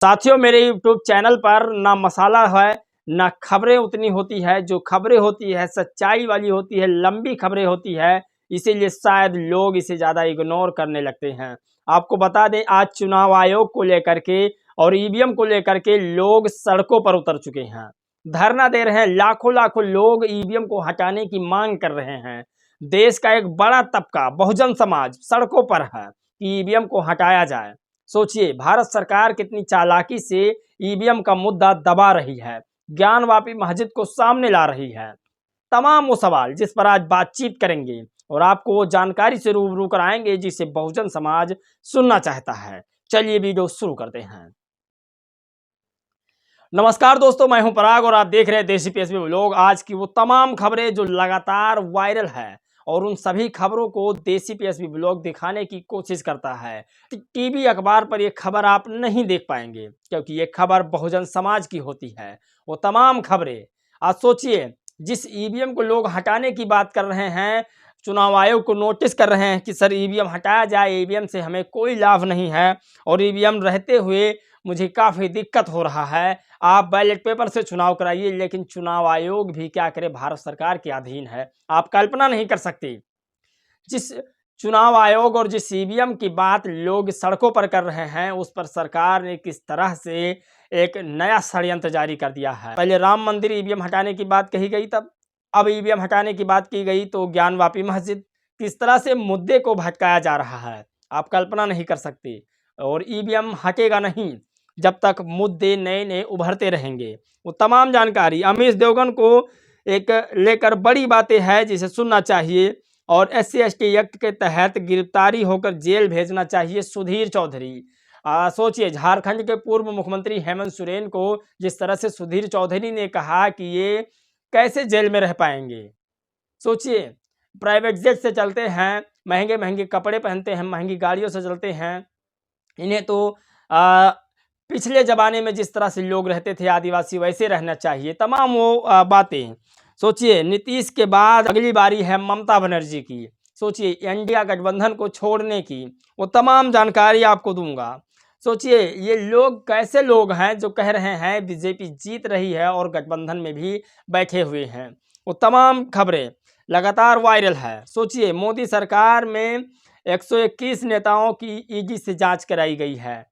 साथियों, मेरे YouTube channel पर ना मसाला है ना खबरें उतनी होती है। जो खबरें होती है सच्चाई वाली होती है, लंबी खबरें होती है, इसीलिए शायद लोग इसे ज़्यादा इग्नोर करने लगते हैं। आपको बता दें, आज चुनाव आयोग को लेकर के और ईवीएम को लेकर के लोग सड़कों पर उतर चुके हैं, धरना दे रहे हैं। लाखों लाखों लोग ईवीएम को हटाने की मांग कर रहे हैं। देश का एक बड़ा तबका बहुजन समाज सड़कों पर है कि ईवीएम को हटाया जाए। सोचिए, भारत सरकार कितनी चालाकी से ईवीएम का मुद्दा दबा रही है, ज्ञानवापी मस्जिद को सामने ला रही है। तमाम वो सवाल जिस पर आज बातचीत करेंगे और आपको वो जानकारी से रूबरू कराएंगे जिसे बहुजन समाज सुनना चाहता है। चलिए वीडियो शुरू करते हैं। नमस्कार दोस्तों, मैं हूं पराग और आप देख रहे हैं देसी पीएसबी व्लॉग। आज की वो तमाम खबरें जो लगातार वायरल है और उन सभी खबरों को देसी पीएसबी व्लॉग दिखाने की कोशिश करता है। टीवी अखबार पर ये खबर आप नहीं देख पाएंगे क्योंकि ये खबर बहुजन समाज की होती है। वो तमाम खबरें आज सोचिए, जिस ईवीएम को लोग हटाने की बात कर रहे हैं, चुनाव आयोग को नोटिस कर रहे हैं कि सर ईवीएम हटाया जाए, ईवीएम से हमें कोई लाभ नहीं है और ईवीएम रहते हुए मुझे काफ़ी दिक्कत हो रहा है। आप बैलेट पेपर से चुनाव कराइए, लेकिन चुनाव आयोग भी क्या करे, भारत सरकार के अधीन है। आप कल्पना नहीं कर सकते, जिस चुनाव आयोग और जिस ईवीएम की बात लोग सड़कों पर कर रहे हैं, उस पर सरकार ने किस तरह से एक नया षड्यंत्र जारी कर दिया है। पहले राम मंदिर ईवीएम हटाने की बात कही गई, तब अब ईवीएम हटाने की बात की गई तो ज्ञानवापी मस्जिद, किस तरह से मुद्दे को भटकाया जा रहा है आप कल्पना नहीं कर सकते। और ईवीएम हटेगा नहीं जब तक मुद्दे नए नए उभरते रहेंगे। वो तमाम जानकारी अमीश देवगन को एक लेकर बड़ी बातें हैं जिसे सुनना चाहिए। और SC/ST एक्ट के तहत गिरफ्तारी होकर जेल भेजना चाहिए सुधीर चौधरी। सोचिए, झारखंड के पूर्व मुख्यमंत्री हेमंत सोरेन को जिस तरह से सुधीर चौधरी ने कहा कि ये कैसे जेल में रह पाएंगे। सोचिए, प्राइवेट जेट से चलते हैं, महंगे महंगे कपड़े पहनते हैं, महंगी गाड़ियों से चलते हैं। इन्हें तो पिछले ज़माने में जिस तरह से लोग रहते थे आदिवासी, वैसे रहना चाहिए। तमाम वो बातें। सोचिए, नीतीश के बाद अगली बारी है ममता बनर्जी की। सोचिए, इंडिया गठबंधन को छोड़ने की, वो तमाम जानकारी आपको दूंगा। सोचिए, ये लोग कैसे लोग हैं जो कह रहे हैं बीजेपी जीत रही है और गठबंधन में भी बैठे हुए हैं। वो तमाम खबरें लगातार वायरल है। सोचिए, मोदी सरकार में 121 नेताओं की ईडी से जांच कराई गई है।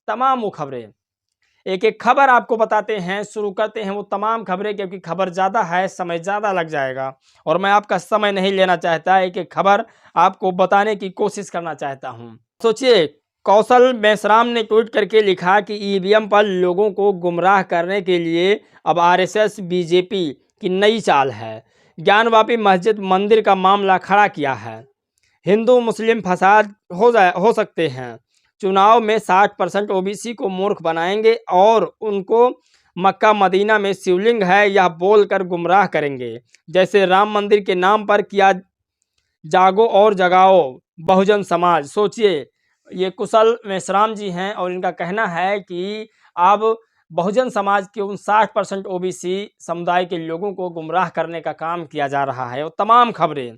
तमाम वो खबरें, एक एक खबर आपको बताते हैं। शुरू करते हैं वो तमाम खबरें, क्योंकि खबर ज़्यादा है, समय ज़्यादा लग जाएगा और मैं आपका समय नहीं लेना चाहता। एक एक खबर आपको बताने की कोशिश करना चाहता हूँ। सोचिए, कौशल मेश्राम ने ट्वीट करके लिखा कि ईवीएम पर लोगों को गुमराह करने के लिए अब RSS बीजेपी की नई चाल है। ज्ञानवापी मस्जिद मंदिर का मामला खड़ा किया है। हिंदू मुस्लिम फसाद हो सकते हैं। चुनाव में 60% OBC को मूर्ख बनाएंगे और उनको मक्का मदीना में शिवलिंग है यह बोलकर गुमराह करेंगे। जैसे राम मंदिर के नाम पर किया, जागो और जगाओ बहुजन समाज। सोचिए, ये कुशल मेश्राम जी हैं और इनका कहना है कि अब बहुजन समाज के उन 60% OBC समुदाय के लोगों को गुमराह करने का काम किया जा रहा है। और तमाम खबरें।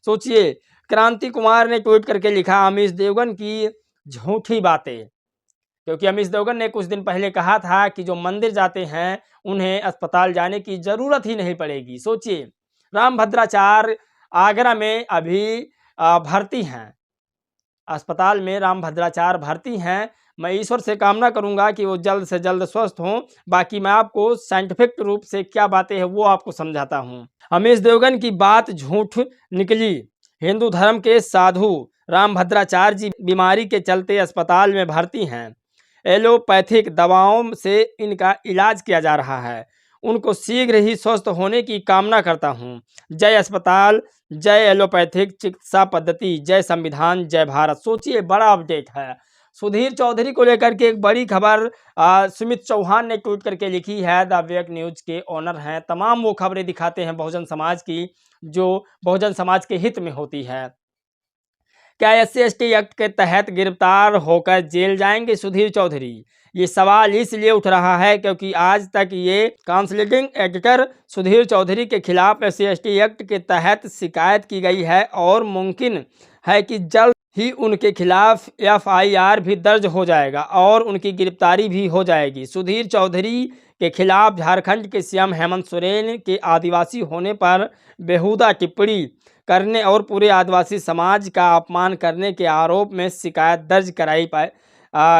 सोचिए, क्रांति कुमार ने ट्वीट करके लिखा, अमीश देवगन की झूठी बातें। क्योंकि अमीश देवगन ने कुछ दिन पहले कहा था कि जो मंदिर जाते हैं उन्हें अस्पताल जाने की ज़रूरत ही नहीं पड़ेगी। सोचिए, रामभद्राचार्य आगरा में अभी भर्ती हैं, अस्पताल में रामभद्राचार्य भर्ती हैं। मैं ईश्वर से कामना करूंगा कि वो जल्द से जल्द स्वस्थ हों। बाकी मैं आपको साइंटिफिक रूप से क्या बातें हैं वो आपको समझाता हूँ। अमीश देवगन की बात झूठ निकली। हिंदू धर्म के साधु रामभद्राचार्य जी बीमारी के चलते अस्पताल में भर्ती हैं। एलोपैथिक दवाओं से इनका इलाज किया जा रहा है। उनको शीघ्र ही स्वस्थ होने की कामना करता हूं। जय अस्पताल, जय एलोपैथिक चिकित्सा पद्धति, जय संविधान, जय भारत। सोचिए, बड़ा अपडेट है। सुधीर चौधरी को लेकर के एक बड़ी खबर सुमित चौहान ने ट्वीट करके लिखी है। द वेक न्यूज के ओनर हैं। तमाम वो खबरें दिखाते हैं बहुजन समाज की, जो बहुजन समाज के हित में होती है। क्या SC/ST एक्ट के तहत गिरफ्तार होकर जेल जाएंगे सुधीर चौधरी? ये सवाल इसलिए उठ रहा है क्योंकि आज तक ये काउंसलिंग एडिटर सुधीर चौधरी के खिलाफ SC/ST एक्ट के तहत शिकायत की गई है और मुमकिन है कि जल्द ही उनके खिलाफ FIR भी दर्ज हो जाएगा और उनकी गिरफ्तारी भी हो जाएगी। सुधीर चौधरी के खिलाफ झारखंड के CM हेमंत सोरेन के आदिवासी होने पर बेहुदा टिप्पणी करने और पूरे आदिवासी समाज का अपमान करने के आरोप में शिकायत दर्ज कराई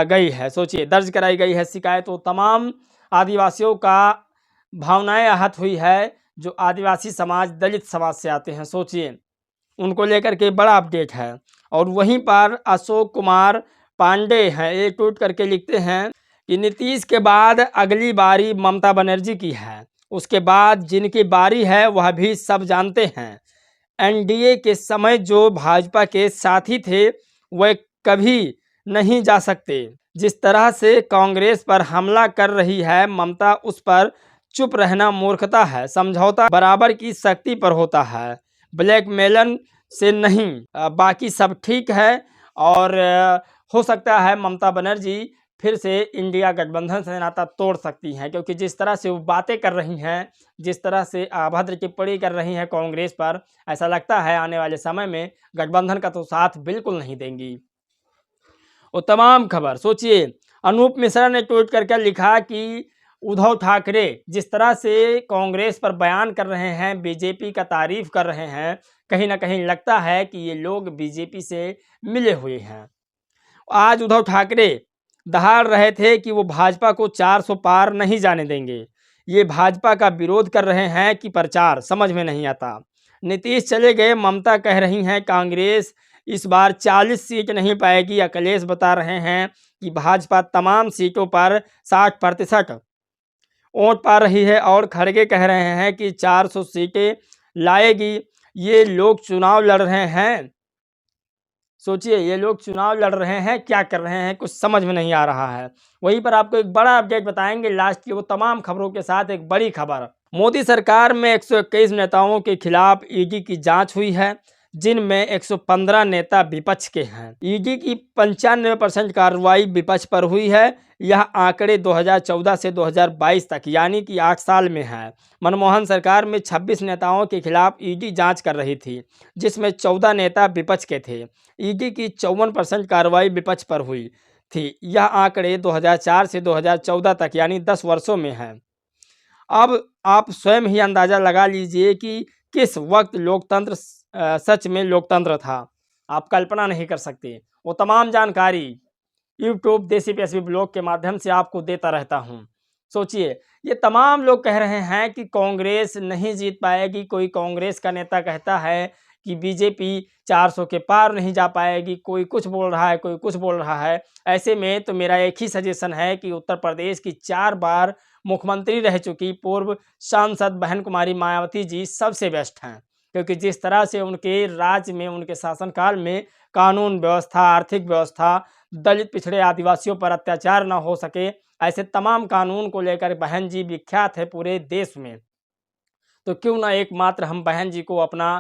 गई है। सोचिए, दर्ज कराई गई है शिकायत। तो तमाम आदिवासियों का भावनाएं आहत हुई है, जो आदिवासी समाज, दलित समाज से आते हैं। सोचिए, उनको लेकर के बड़ा अपडेट है। और वहीं पर अशोक कुमार पांडे हैं, एक ट्वीट करके लिखते हैं कि नीतीश के बाद अगली बारी ममता बनर्जी की है, उसके बाद जिनकी बारी है वह भी सब जानते हैं। NDA के समय जो भाजपा के साथी थे वह कभी नहीं जा सकते। जिस तरह से कांग्रेस पर हमला कर रही है ममता, उस पर चुप रहना मूर्खता है। समझौता बराबर की शक्ति पर होता है, ब्लैकमेलन से नहीं। बाकी सब ठीक है। और हो सकता है ममता बनर्जी फिर से इंडिया गठबंधन से नाता तोड़ सकती हैं, क्योंकि जिस तरह से वो बातें कर रही हैं, जिस तरह से अभद्र टिप्पणी कर रही हैं कांग्रेस पर, ऐसा लगता है आने वाले समय में गठबंधन का तो साथ बिल्कुल नहीं देंगी। और तमाम खबर सोचिए, अनूप मिश्रा ने ट्वीट करके लिखा कि उद्धव ठाकरे जिस तरह से कांग्रेस पर बयान कर रहे हैं, बीजेपी का तारीफ कर रहे हैं, कहीं ना कहीं लगता है कि ये लोग बीजेपी से मिले हुए हैं। आज उद्धव ठाकरे दहाड़ रहे थे कि वो भाजपा को 400 पार नहीं जाने देंगे। ये भाजपा का विरोध कर रहे हैं कि प्रचार, समझ में नहीं आता। नीतीश चले गए, ममता कह रही हैं कांग्रेस इस बार 40 सीट नहीं पाएगी। अखिलेश बता रहे हैं कि भाजपा तमाम सीटों पर 60% वोट पा रही है और खड़गे कह रहे हैं कि 400 सीटें लाएगी। ये लोग चुनाव लड़ रहे हैं। सोचिए, ये लोग चुनाव लड़ रहे हैं, क्या कर रहे हैं, कुछ समझ में नहीं आ रहा है। वहीं पर आपको एक बड़ा अपडेट बताएंगे लास्ट की वो तमाम खबरों के साथ। एक बड़ी खबर, मोदी सरकार में 121 नेताओं के खिलाफ ED की जांच हुई है, जिनमें 115 नेता विपक्ष के हैं। ED की 95% कार्रवाई विपक्ष पर हुई है। यह आंकड़े 2014 से 2022 तक यानी कि 8 साल में है। मनमोहन सरकार में 26 नेताओं के खिलाफ ED जांच कर रही थी, जिसमें 14 नेता विपक्ष के थे। ED की 54% कार्रवाई विपक्ष पर हुई थी। यह आंकड़े 2004 से 2014 तक यानी 10 वर्षों में है। अब आप स्वयं ही अंदाज़ा लगा लीजिए कि किस वक्त लोकतंत्र सच में लोकतंत्र था। आप कल्पना नहीं कर सकते। वो तमाम जानकारी यूट्यूब देसी PSB ब्लॉग के माध्यम से आपको देता रहता हूँ। सोचिए, ये तमाम लोग कह रहे हैं कि कांग्रेस नहीं जीत पाएगी। कोई कांग्रेस का नेता कहता है कि बीजेपी 400 के पार नहीं जा पाएगी। कोई कुछ बोल रहा है, कोई कुछ बोल रहा है। ऐसे में तो मेरा एक ही सजेशन है कि उत्तर प्रदेश की 4 बार मुख्यमंत्री रह चुकी पूर्व सांसद बहन कुमारी मायावती जी सबसे बेस्ट हैं, क्योंकि जिस तरह से उनके राज्य में, उनके शासनकाल में कानून व्यवस्था, आर्थिक व्यवस्था, दलित पिछड़े आदिवासियों पर अत्याचार न हो सके, ऐसे तमाम कानून को लेकर बहन जी विख्यात है पूरे देश में। तो क्यों ना एकमात्र हम बहन जी को अपना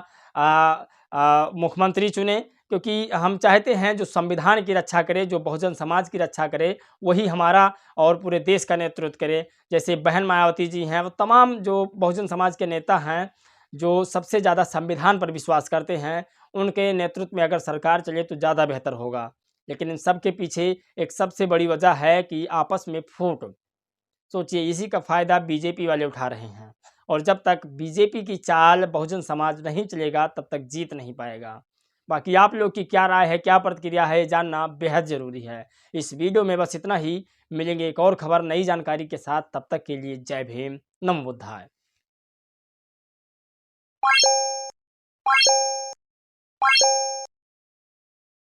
मुख्यमंत्री चुने, क्योंकि हम चाहते हैं जो संविधान की रक्षा करे, जो बहुजन समाज की रक्षा करे, वही हमारा और पूरे देश का नेतृत्व करे। जैसे बहन मायावती जी हैं, वो तमाम जो बहुजन समाज के नेता हैं, जो सबसे ज़्यादा संविधान पर विश्वास करते हैं, उनके नेतृत्व में अगर सरकार चले तो ज़्यादा बेहतर होगा। लेकिन इन सब के पीछे एक सबसे बड़ी वजह है कि आपस में फूट। सोचिए, इसी का फ़ायदा बीजेपी वाले उठा रहे हैं। और जब तक बीजेपी की चाल बहुजन समाज नहीं चलेगा, तब तक जीत नहीं पाएगा। बाकी आप लोग की क्या राय है, क्या प्रतिक्रिया है, जानना बेहद ज़रूरी है। इस वीडियो में बस इतना ही। मिलेंगे एक और खबर, नई जानकारी के साथ। तब तक के लिए जय भीम, नमो बुद्धाय।